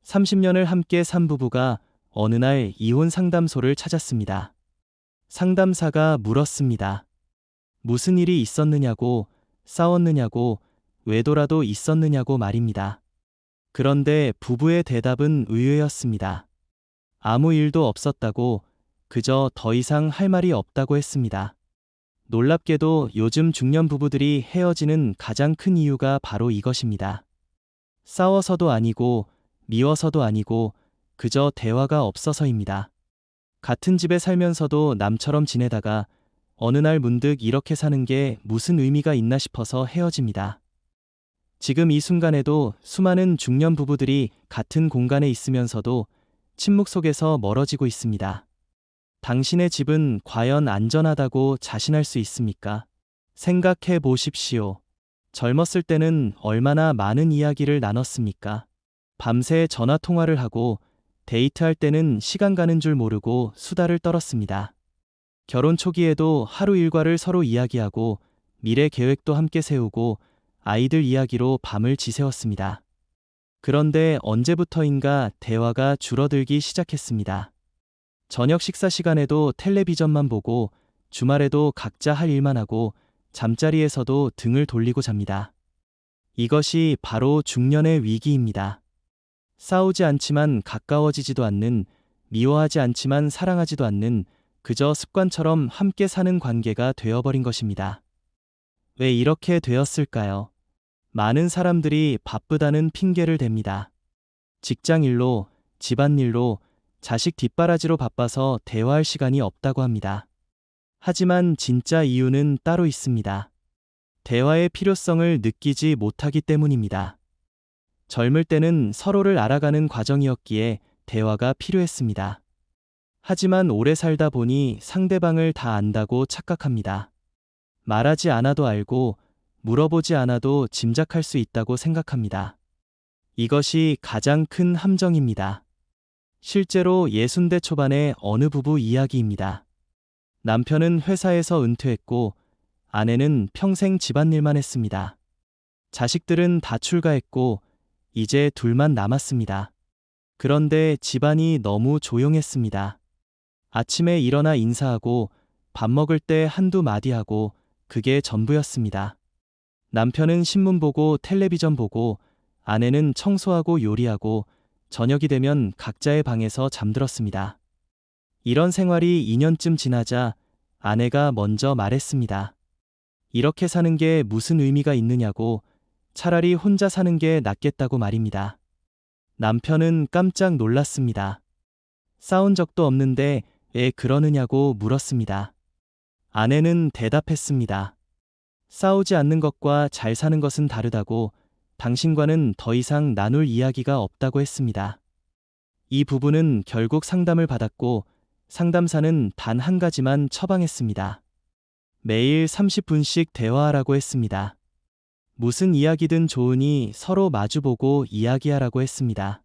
30년을 함께 산 부부가 어느 날 이혼 상담소를 찾았습니다. 상담사가 물었습니다. 무슨 일이 있었느냐고, 싸웠느냐고, 외도라도 있었느냐고 말입니다. 그런데 부부의 대답은 의외였습니다. 아무 일도 없었다고, 그저 더 이상 할 말이 없다고 했습니다. 놀랍게도 요즘 중년 부부들이 헤어지는 가장 큰 이유가 바로 이것입니다. 싸워서도 아니고, 미워서도 아니고, 그저 대화가 없어서입니다. 같은 집에 살면서도 남처럼 지내다가 어느 날 문득 이렇게 사는 게 무슨 의미가 있나 싶어서 헤어집니다. 지금 이 순간에도 수많은 중년 부부들이 같은 공간에 있으면서도 침묵 속에서 멀어지고 있습니다. 당신의 집은 과연 안전하다고 자신할 수 있습니까? 생각해 보십시오. 젊었을 때는 얼마나 많은 이야기를 나눴습니까? 밤새 전화 통화를 하고 데이트할 때는 시간 가는 줄 모르고 수다를 떨었습니다. 결혼 초기에도 하루 일과를 서로 이야기하고 미래 계획도 함께 세우고 아이들 이야기로 밤을 지새웠습니다. 그런데 언제부터인가 대화가 줄어들기 시작했습니다. 저녁 식사 시간에도 텔레비전만 보고 주말에도 각자 할 일만 하고 잠자리에서도 등을 돌리고 잡니다. 이것이 바로 중년의 위기입니다. 싸우지 않지만 가까워지지도 않는, 미워하지 않지만 사랑하지도 않는, 그저 습관처럼 함께 사는 관계가 되어버린 것입니다. 왜 이렇게 되었을까요? 많은 사람들이 바쁘다는 핑계를 댑니다. 직장 일로, 집안 일로, 자식 뒷바라지로 바빠서 대화할 시간이 없다고 합니다. 하지만 진짜 이유는 따로 있습니다. 대화의 필요성을 느끼지 못하기 때문입니다. 젊을 때는 서로를 알아가는 과정이었기에 대화가 필요했습니다. 하지만 오래 살다 보니 상대방을 다 안다고 착각합니다. 말하지 않아도 알고 물어보지 않아도 짐작할 수 있다고 생각합니다. 이것이 가장 큰 함정입니다. 실제로 60대 초반의 어느 부부 이야기입니다. 남편은 회사에서 은퇴했고 아내는 평생 집안일만 했습니다. 자식들은 다 출가했고 이제 둘만 남았습니다. 그런데 집안이 너무 조용했습니다. 아침에 일어나 인사하고 밥 먹을 때 한두 마디 하고 그게 전부였습니다. 남편은 신문 보고 텔레비전 보고 아내는 청소하고 요리하고 저녁이 되면 각자의 방에서 잠들었습니다. 이런 생활이 2년쯤 지나자 아내가 먼저 말했습니다. 이렇게 사는 게 무슨 의미가 있느냐고, 차라리 혼자 사는 게 낫겠다고 말입니다. 남편은 깜짝 놀랐습니다. 싸운 적도 없는데 왜 그러느냐고 물었습니다. 아내는 대답했습니다. 싸우지 않는 것과 잘 사는 것은 다르다고, 당신과는 더 이상 나눌 이야기가 없다고 했습니다. 이 부부는 결국 상담을 받았고 상담사는 단 한 가지만 처방했습니다. 매일 30분씩 대화하라고 했습니다. 무슨 이야기든 좋으니 서로 마주보고 이야기하라고 했습니다.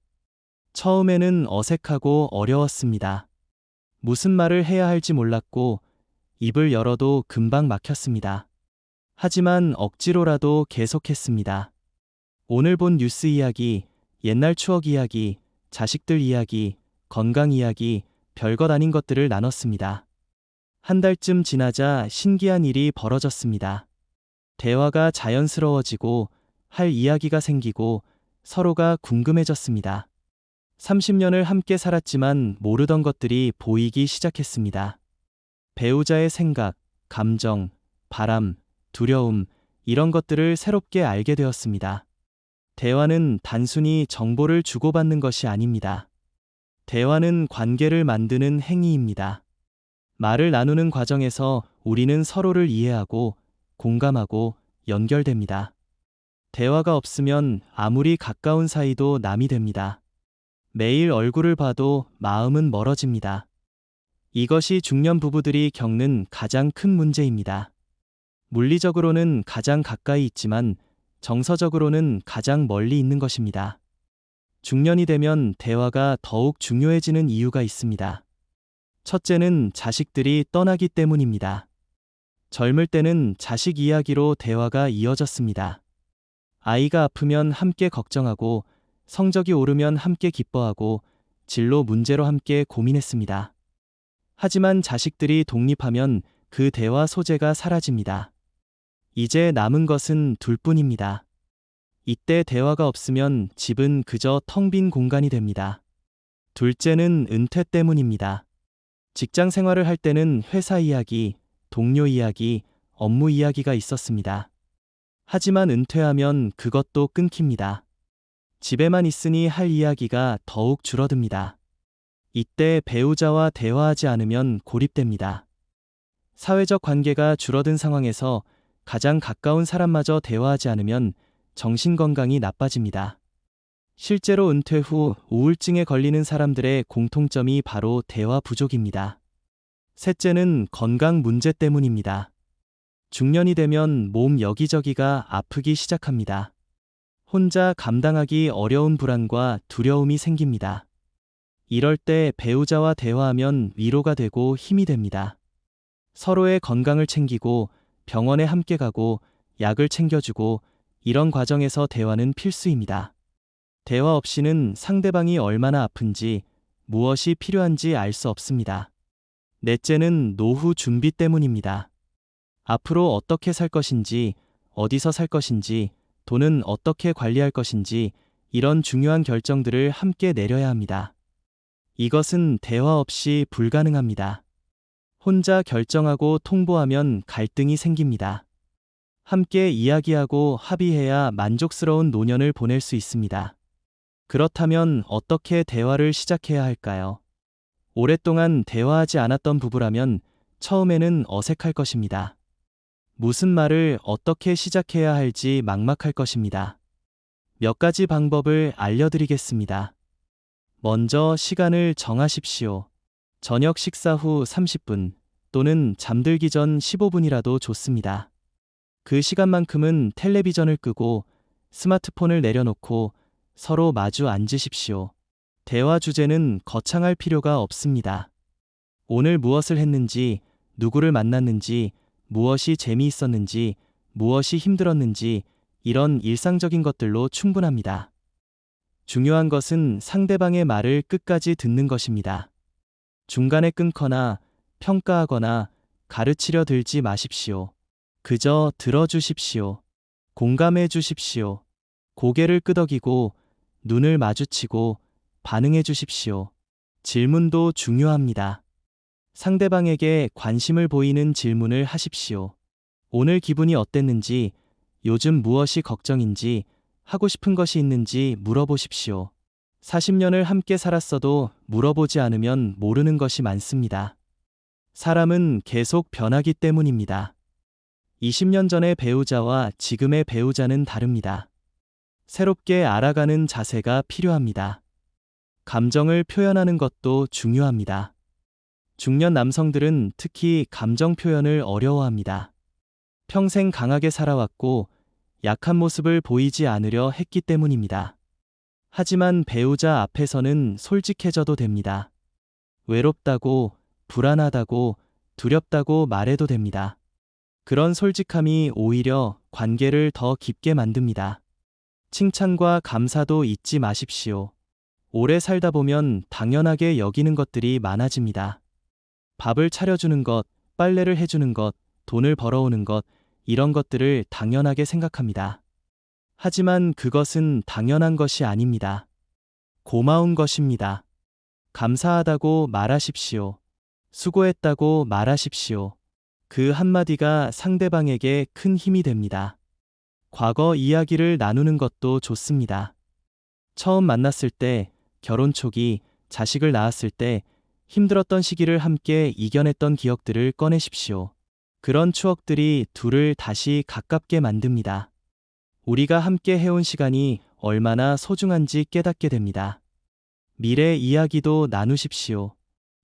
처음에는 어색하고 어려웠습니다. 무슨 말을 해야 할지 몰랐고 입을 열어도 금방 막혔습니다. 하지만 억지로라도 계속했습니다. 오늘 본 뉴스 이야기, 옛날 추억 이야기, 자식들 이야기, 건강 이야기, 별것 아닌 것들을 나눴습니다. 한 달쯤 지나자 신기한 일이 벌어졌습니다. 대화가 자연스러워지고 할 이야기가 생기고 서로가 궁금해졌습니다. 30년을 함께 살았지만 모르던 것들이 보이기 시작했습니다. 배우자의 생각, 감정, 바람, 두려움, 이런 것들을 새롭게 알게 되었습니다. 대화는 단순히 정보를 주고받는 것이 아닙니다. 대화는 관계를 만드는 행위입니다. 말을 나누는 과정에서 우리는 서로를 이해하고 공감하고 연결됩니다. 대화가 없으면 아무리 가까운 사이도 남이 됩니다. 매일 얼굴을 봐도 마음은 멀어집니다. 이것이 중년 부부들이 겪는 가장 큰 문제입니다. 물리적으로는 가장 가까이 있지만 정서적으로는 가장 멀리 있는 것입니다. 중년이 되면 대화가 더욱 중요해지는 이유가 있습니다. 첫째는 자식들이 떠나기 때문입니다. 젊을 때는 자식 이야기로 대화가 이어졌습니다. 아이가 아프면 함께 걱정하고 성적이 오르면 함께 기뻐하고 진로 문제로 함께 고민했습니다. 하지만 자식들이 독립하면 그 대화 소재가 사라집니다. 이제 남은 것은 둘뿐입니다. 이때 대화가 없으면 집은 그저 텅 빈 공간이 됩니다. 둘째는 은퇴 때문입니다. 직장 생활을 할 때는 회사 이야기, 동료 이야기, 업무 이야기가 있었습니다. 하지만 은퇴하면 그것도 끊깁니다. 집에만 있으니 할 이야기가 더욱 줄어듭니다. 이때 배우자와 대화하지 않으면 고립됩니다. 사회적 관계가 줄어든 상황에서 가장 가까운 사람마저 대화하지 않으면 정신건강이 나빠집니다. 실제로 은퇴 후 우울증에 걸리는 사람들의 공통점이 바로 대화 부족입니다. 셋째는 건강 문제 때문입니다. 중년이 되면 몸 여기저기가 아프기 시작합니다. 혼자 감당하기 어려운 불안과 두려움이 생깁니다. 이럴 때 배우자와 대화하면 위로가 되고 힘이 됩니다. 서로의 건강을 챙기고 병원에 함께 가고 약을 챙겨주고 이런 과정에서 대화는 필수입니다. 대화 없이는 상대방이 얼마나 아픈지 무엇이 필요한지 알 수 없습니다. 넷째는 노후 준비 때문입니다. 앞으로 어떻게 살 것인지, 어디서 살 것인지, 돈은 어떻게 관리할 것인지 이런 중요한 결정들을 함께 내려야 합니다. 이것은 대화 없이 불가능합니다. 혼자 결정하고 통보하면 갈등이 생깁니다. 함께 이야기하고 합의해야 만족스러운 노년을 보낼 수 있습니다. 그렇다면 어떻게 대화를 시작해야 할까요? 오랫동안 대화하지 않았던 부부라면 처음에는 어색할 것입니다. 무슨 말을 어떻게 시작해야 할지 막막할 것입니다. 몇 가지 방법을 알려드리겠습니다. 먼저 시간을 정하십시오. 저녁 식사 후 30분 또는 잠들기 전 15분이라도 좋습니다. 그 시간만큼은 텔레비전을 끄고 스마트폰을 내려놓고 서로 마주 앉으십시오. 대화 주제는 거창할 필요가 없습니다. 오늘 무엇을 했는지, 누구를 만났는지, 무엇이 재미있었는지, 무엇이 힘들었는지 이런 일상적인 것들로 충분합니다. 중요한 것은 상대방의 말을 끝까지 듣는 것입니다. 중간에 끊거나 평가하거나 가르치려 들지 마십시오. 그저 들어주십시오. 공감해 주십시오. 고개를 끄덕이고 눈을 마주치고 반응해 주십시오. 질문도 중요합니다. 상대방에게 관심을 보이는 질문을 하십시오. 오늘 기분이 어땠는지, 요즘 무엇이 걱정인지, 하고 싶은 것이 있는지 물어보십시오. 40년을 함께 살았어도 물어보지 않으면 모르는 것이 많습니다. 사람은 계속 변하기 때문입니다. 20년 전의 배우자와 지금의 배우자는 다릅니다. 새롭게 알아가는 자세가 필요합니다. 감정을 표현하는 것도 중요합니다. 중년 남성들은 특히 감정 표현을 어려워합니다. 평생 강하게 살아왔고 약한 모습을 보이지 않으려 했기 때문입니다. 하지만 배우자 앞에서는 솔직해져도 됩니다. 외롭다고, 불안하다고, 두렵다고 말해도 됩니다. 그런 솔직함이 오히려 관계를 더 깊게 만듭니다. 칭찬과 감사도 잊지 마십시오. 오래 살다 보면 당연하게 여기는 것들이 많아집니다. 밥을 차려주는 것, 빨래를 해주는 것, 돈을 벌어오는 것, 이런 것들을 당연하게 생각합니다. 하지만 그것은 당연한 것이 아닙니다. 고마운 것입니다. 감사하다고 말하십시오. 수고했다고 말하십시오. 그 한마디가 상대방에게 큰 힘이 됩니다. 과거 이야기를 나누는 것도 좋습니다. 처음 만났을 때, 결혼 초기, 자식을 낳았을 때 힘들었던 시기를 함께 이겨냈던 기억들을 꺼내십시오. 그런 추억들이 둘을 다시 가깝게 만듭니다. 우리가 함께 해온 시간이 얼마나 소중한지 깨닫게 됩니다. 미래 이야기도 나누십시오.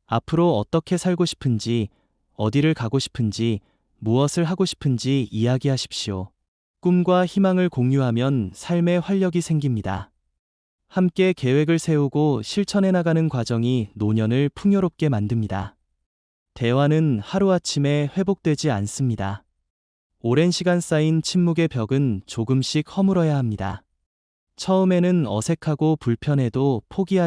앞으로 어떻게 살고 싶은지, 어디를 가고 싶은지, 무엇을 하고 싶은지 이야기하십시오. 꿈과 희망을 공유하면 삶에 활력이 생깁니다. 함께 계획을 세우고 실천해 나가는 과정이 노년을 풍요롭게 만듭니다. 대화는 하루아침에 회복되지 않습니다. 오랜 시간 쌓인 침묵의 벽은 조금씩 허물어야 합니다. 처음에는 어색하고 불편해도 포기하지